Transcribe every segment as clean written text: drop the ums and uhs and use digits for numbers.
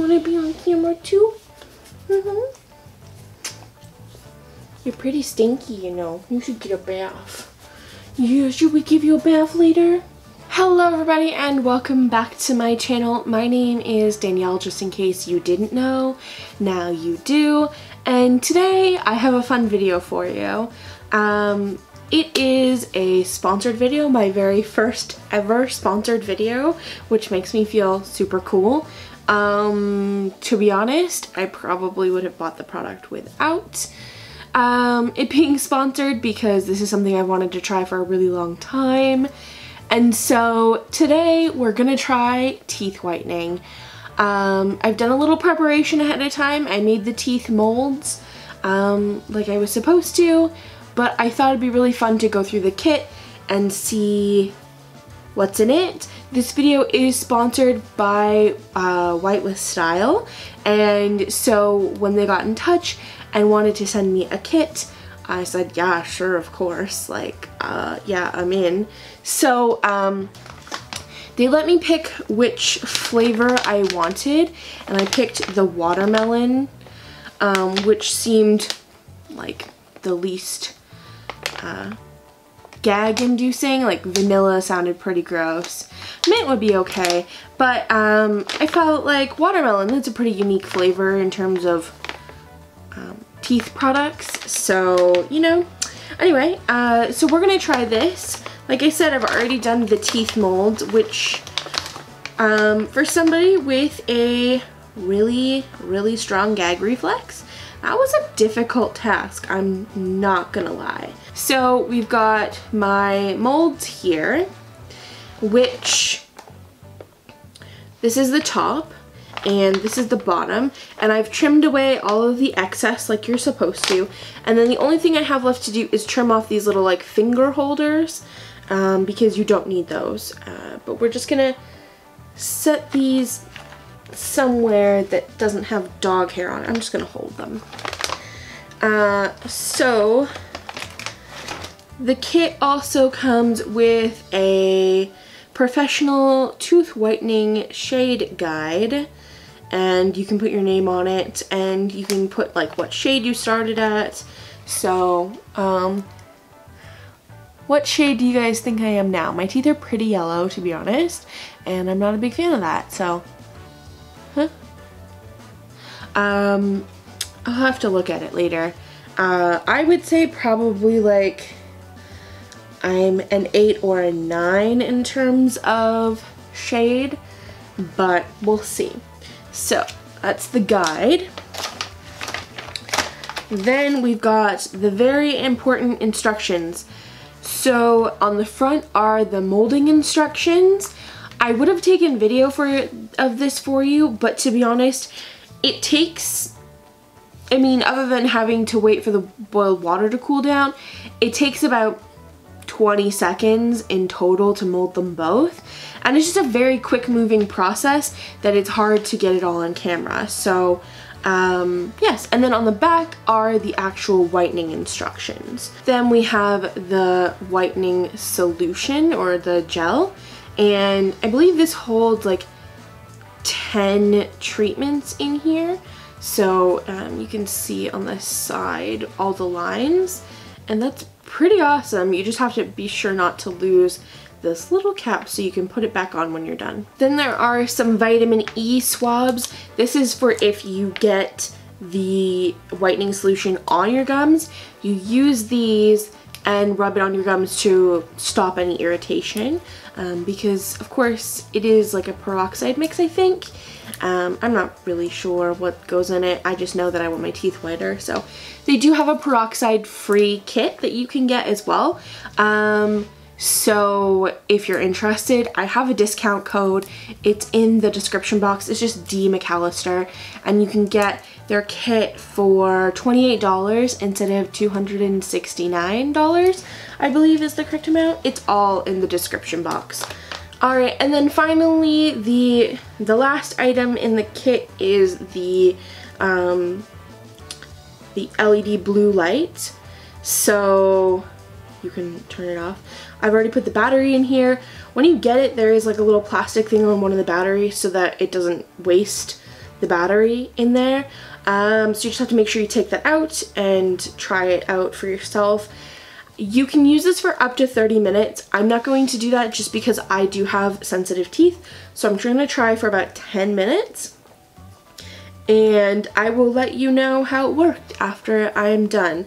want to be on camera too? You're pretty stinky, you know. You should get a bath. Yeah, should we give you a bath later? Hello everybody and welcome back to my channel. My name is Danielle, just in case you didn't know. Now you do. And today I have a fun video for you. It is a sponsored video, my very first ever sponsored video, which makes me feel super cool. To be honest, I probably would have bought the product without it being sponsored because this is something I wanted to try for a really long time. And so today we're gonna try teeth whitening. I've done a little preparation ahead of time. I made the teeth molds like I was supposed to, but I thought it'd be really fun to go through the kit and see what's in it. This video is sponsored by White with Style, and so when they got in touch and wanted to send me a kit, I said, yeah, sure, of course, like, yeah, I'm in. So, they let me pick which flavor I wanted, and I picked the watermelon, which seemed like the least gag-inducing. Like vanilla sounded pretty gross. Mint would be okay, but I felt like watermelon, that's a pretty unique flavor in terms of teeth products, so, you know. Anyway, so we're gonna try this. Like I said, I've already done the teeth mold, which for somebody with a really strong gag reflex, that was a difficult task, I'm not gonna lie. So we've got my molds here, which this is the top and this is the bottom, and I've trimmed away all of the excess like you're supposed to, and then the only thing I have left to do is trim off these little like finger holders because you don't need those, but we're just gonna set these somewhere that doesn't have dog hair on it. I'm just gonna hold them. So the kit also comes with a professional tooth whitening shade guide, and you can put your name on it, and you can put like what shade you started at. So what shade do you guys think I am now? My teeth are pretty yellow, to be honest, and I'm not a big fan of that, so I'll have to look at it later. I would say probably like I'm an 8 or a 9 in terms of shade, but we'll see. So that's the guide. Then we've got the very important instructions. So on the front are the molding instructions. I would have taken video of this for you, but to be honest, it takes, I mean, other than having to wait for the boiled water to cool down, it takes about 20 seconds in total to mold them both, and it's just a very quick moving process that it's hard to get it all on camera. So yes, and then on the back are the actual whitening instructions. Then we have the whitening solution, or the gel, and I believe this holds like 10 treatments in here. So you can see on the side all the lines, and that's pretty awesome. You just have to be sure not to lose this little cap so you can put it back on when you're done. Then there are some vitamin E swabs. This is for if you get the whitening solution on your gums, you use these and rub it on your gums to stop any irritation, because of course it is like a peroxide mix, I think. I'm not really sure what goes in it. I just know that I want my teeth whiter. So they do have a peroxide free kit that you can get as well. So if you're interested, I have a discount code. It's in the description box. It's just McAllister, and you can get their kit for $28 instead of $269, I believe is the correct amount. It's all in the description box. Alright, and then finally the last item in the kit is the LED blue light. So you can turn it off. I've already put the battery in here. When you get it, there is like a little plastic thing on one of the batteries so that it doesn't waste the battery in there. So you just have to make sure you take that out and try it out for yourself. You can use this for up to 30 minutes. I'm not going to do that just because I do have sensitive teeth. So I'm trying to try for about 10 minutes. And I will let you know how it worked after I'm done.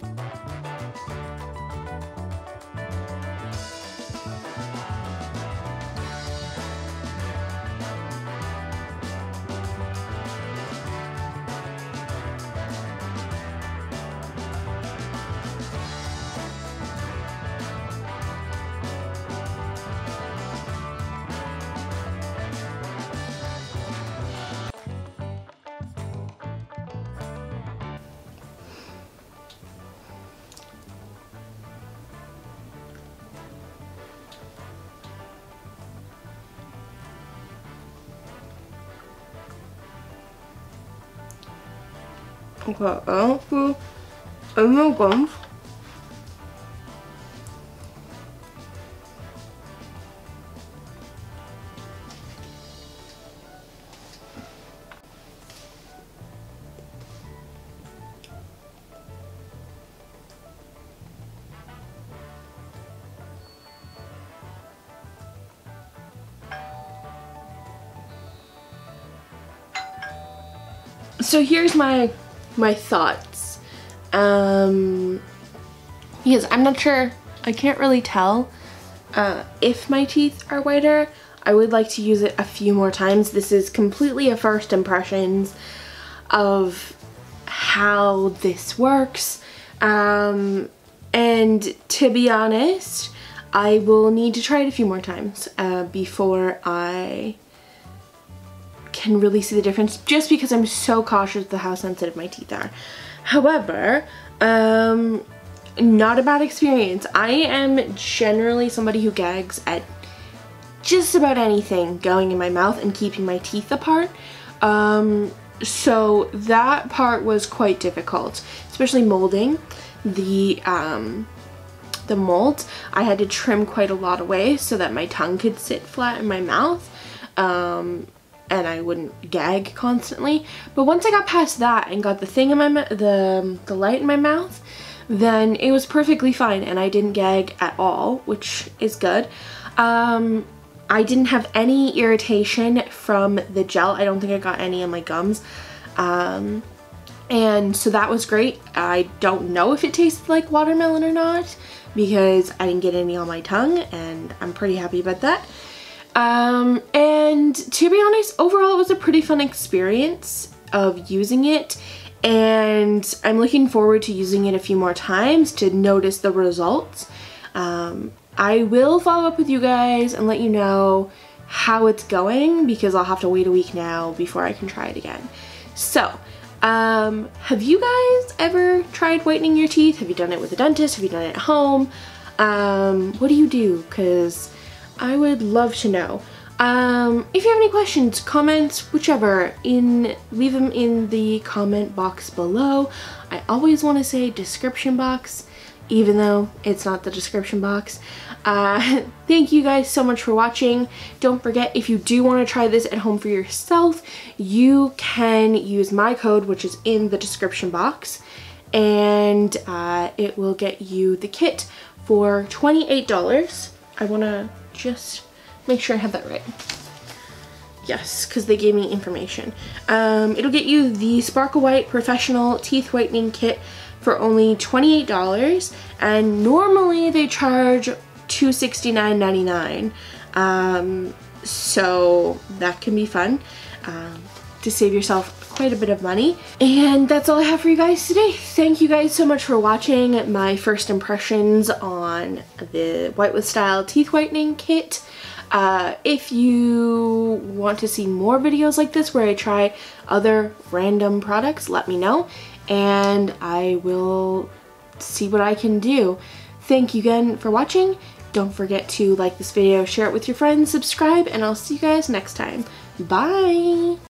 So here's my thoughts. Because I'm not sure, I can't really tell if my teeth are whiter. I would like to use it a few more times. This is completely a first impressions of how this works. And to be honest, I will need to try it a few more times before I can really see the difference, just because I'm so cautious of how sensitive my teeth are. However, not a bad experience. I am generally somebody who gags at just about anything going in my mouth and keeping my teeth apart. So that part was quite difficult, especially molding the molds. I had to trim quite a lot away so that my tongue could sit flat in my mouth. And I wouldn't gag constantly. But once I got past that and got the thing in my the light in my mouth, then it was perfectly fine and I didn't gag at all, which is good. I didn't have any irritation from the gel. I don't think I got any on my gums. And so that was great. I don't know if it tasted like watermelon or not because I didn't get any on my tongue, and I'm pretty happy about that. And to be honest, overall it was a pretty fun experience of using it, and I'm looking forward to using it a few more times to notice the results. I will follow up with you guys and let you know how it's going, because I'll have to wait a week now before I can try it again. So, have you guys ever tried whitening your teeth? Have you done it with a dentist? Have you done it at home? What do you do? 'Cause I would love to know. If you have any questions, comments, whichever, leave them in the comment box below. I always want to say description box, even though it's not the description box. Thank you guys so much for watching. Don't forget, if you do want to try this at home for yourself, you can use my code, which is in the description box, and it will get you the kit for $28. I want to just make sure I have that right. Yes, because they gave me information. It'll get you the Sparkle White Professional Teeth Whitening Kit for only $28, and normally they charge $269.99. So that can be fun to save yourself quite a bit of money. And that's all I have for you guys today. Thank you guys so much for watching my first impressions on the White with Style Teeth Whitening Kit. If you want to see more videos like this where I try other random products, let me know and I will see what I can do. Thank you again for watching. Don't forget to like this video, share it with your friends, subscribe, and I'll see you guys next time. Bye!